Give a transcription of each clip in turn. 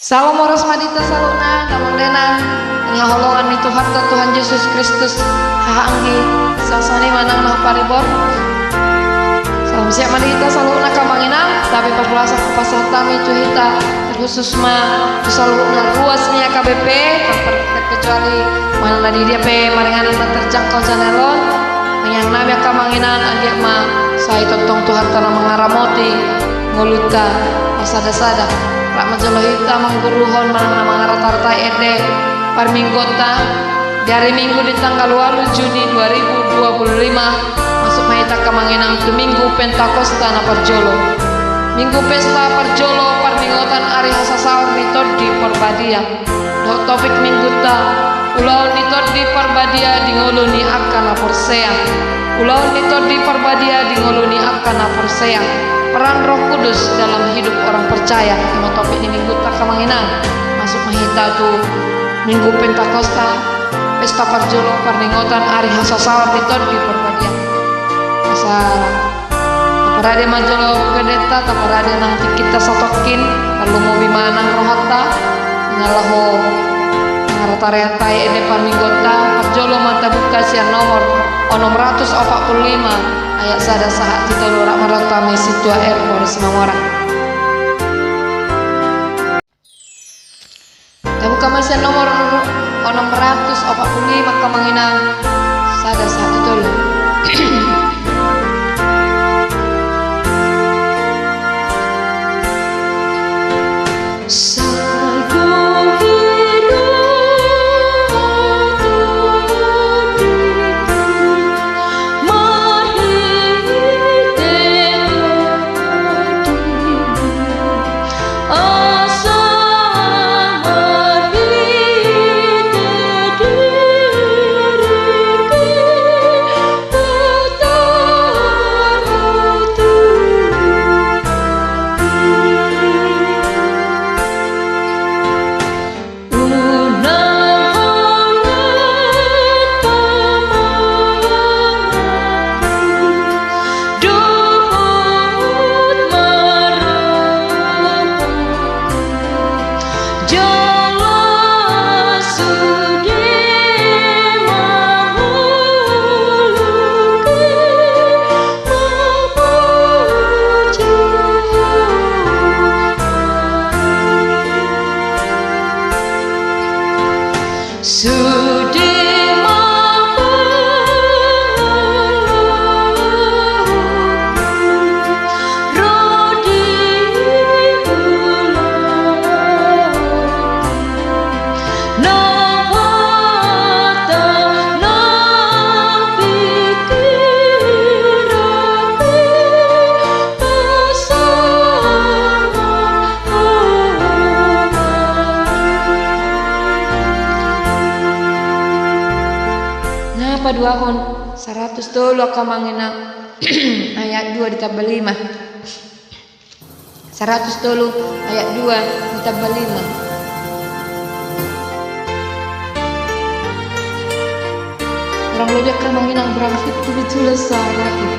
Salam oras madita saluna namang dena nga holongan ni Tuhan dan Tuhan Yesus Kristus haanggi sasani manang nah paribor. Salam siap madita saluna kamanginang tapi perlasa kupasal tami cuhita terkhusus ma saluna ruasnya KBP terkecuali mana di dia pe maringan terjangkau janelon yang nabi kamanginan andiak ma saya tontong Tuhan tanah mengaramoti ngoluta asada-sada rak majolohita mangguruhon manang mangarata-rata ede parminggota dari minggu di tanggal 8 Juni 2025 masuk mahita kamanginang ke minggu Pentakosta na Parjolo. Minggu pesta Parjolo parminggotan ari hasasaur nitod di Parbadia. Dok topik minggu ta ulau nitod di Parbadia di ngoluni akan Porsea. Ulau nitod di Parbadia di ngoluni akan Porsea. Peran Roh Kudus dalam hidup orang percaya. Ima topik ini minggu ta kamanginang masuk mahita tu minggu Pentakosta pesta Parjolo parningotan ari hasasaur nitod di Parbadia. Asa taparade majolo gedeta taparade nang kita sotokin perlu mau bimanang rohata ngalaho ngarata-reta ede parminggota Parjolo mata buka siar nomor 645 ayat sada saat kita lorak marotame situa airport Semangora. Buka masih nomor 645 kamanginang sada saat itu loh. Paduahon 100 dulu kamanginang ayat 2 ditambah 5 100 dulu ayat 2 ditambah 5 orang lojak kamanginang berangkit ku bicula sarati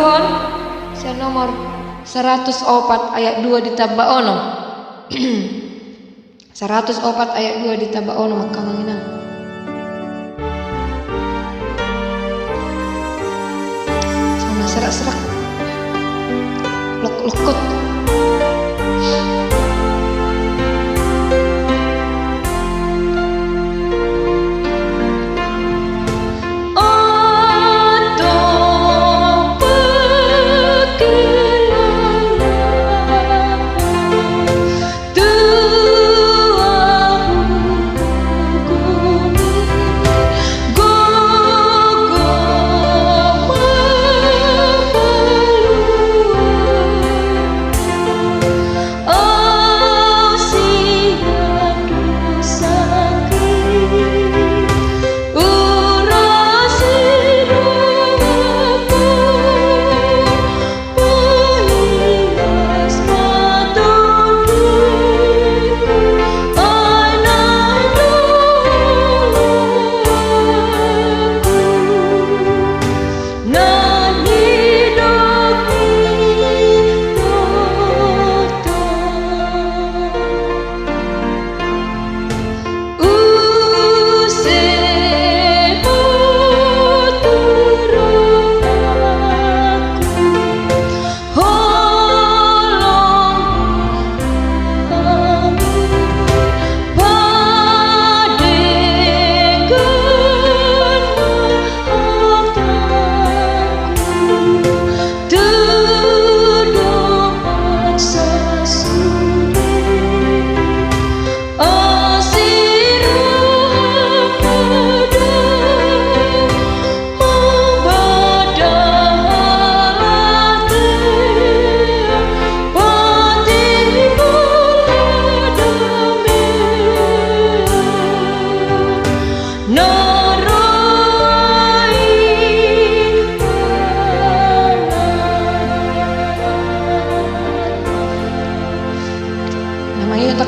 Tuhan sia nomor 104 ayat 2 ditambah ono. 104 ayat 2 ditambah ono maka manginang. Sama serak-serak. Lok-lokot.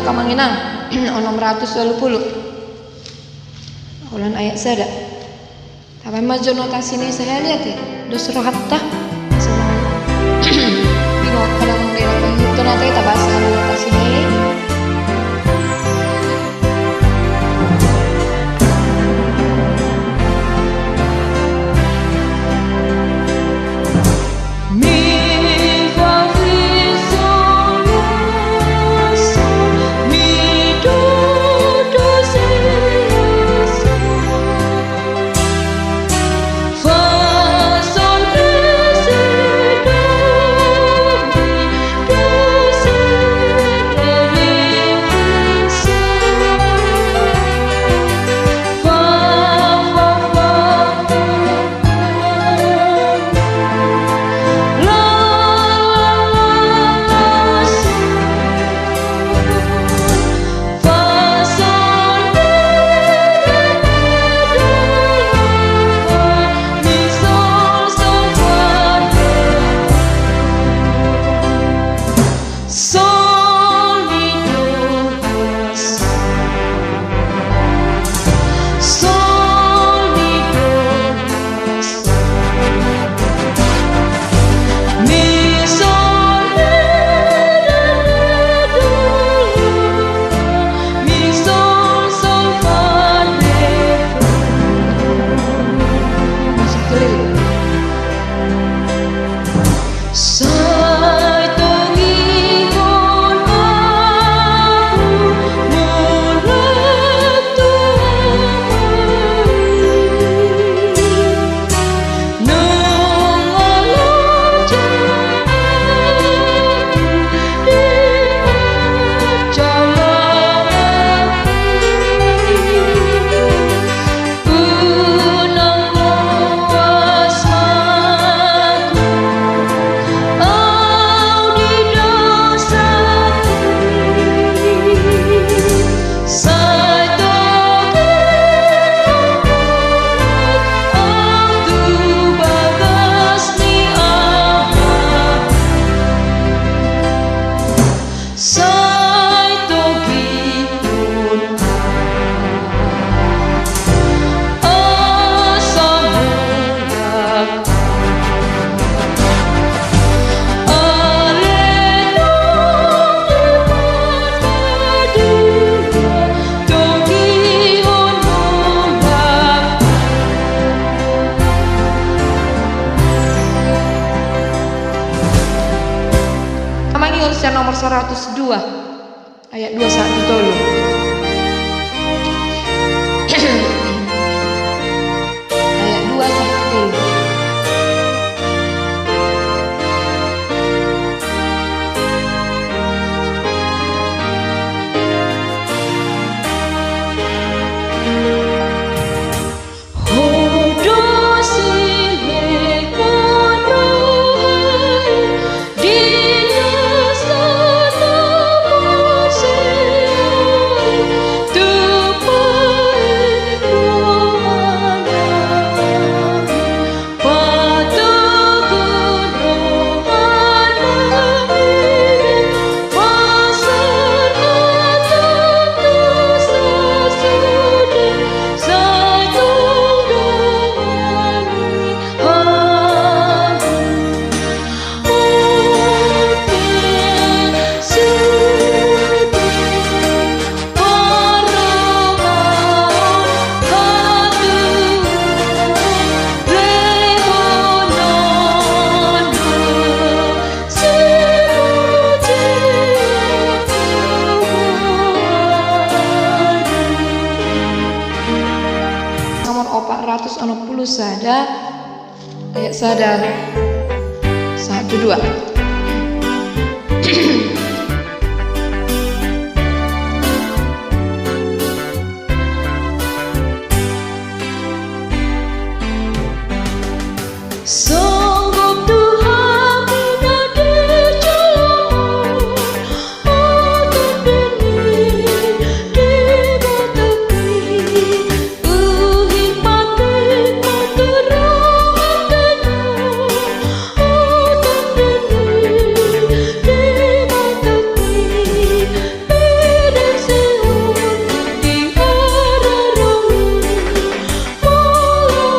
Kamanginang 620 ulan ayat sada tapi maju notasi ini saya lihat ya dosro hatta bingung kadang menggunakan itu nanti kita bahas notasi ini. nomor 102 ayat 21 tolong. Ayat 21 tolong. Sada ayat sada 1-2. Sungguh Tuhan tidak dijalankan untuk diri di batapi uhin mati materohan tenang untuk diri di batapi bidang seun di arah romi mularu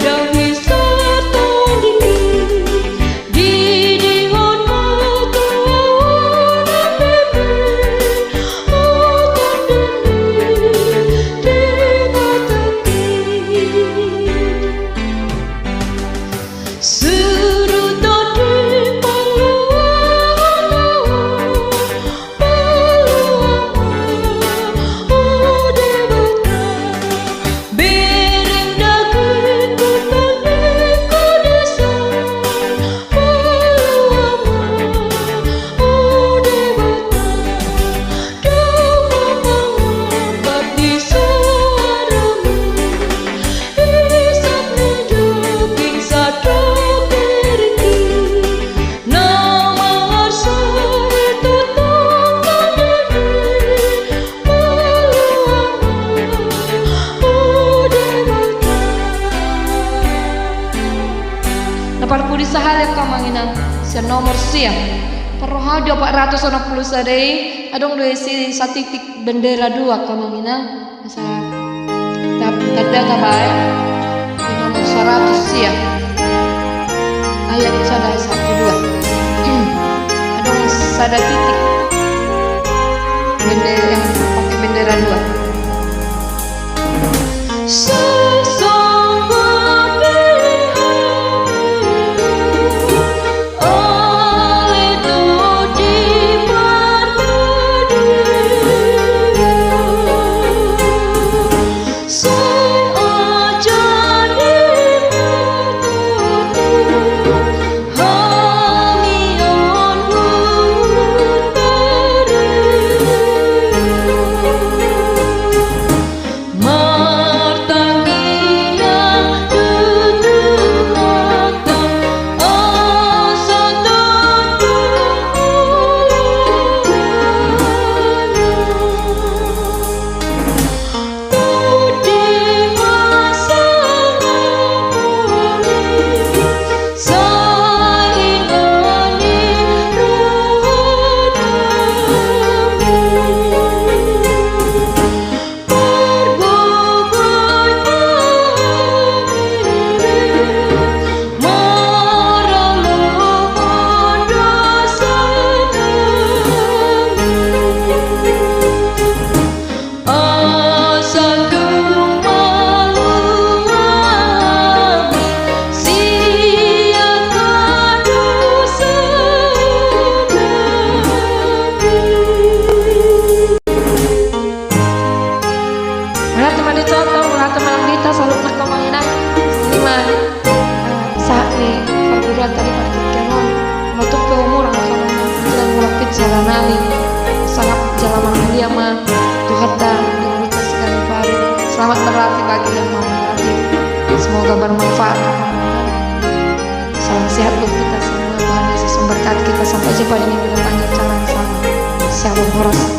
dahi Parpudi sahale kamanginan sia nomor siang perrohadio 460 sadai adong dua isi satitik bendera 2 kamanginan masa tanda kabai di nomor 100 siang ayat sada 1-2 adong sada titik bendera yang pakai bendera 2. selalu nak kamangina lima saat nih perguruan tadi partikan motor ke umur kamu dan mulapit jalan ali sangat jalanan mulia mah Tuhan dan kita sekali pari selamat berlatih bagi yang mau berlatih semoga bermanfaat. Salam sehat buat kita semua. Tuhan Yesus memberkati kita sampai jumpa di minggu depan. Jangan sama. Shalom horas.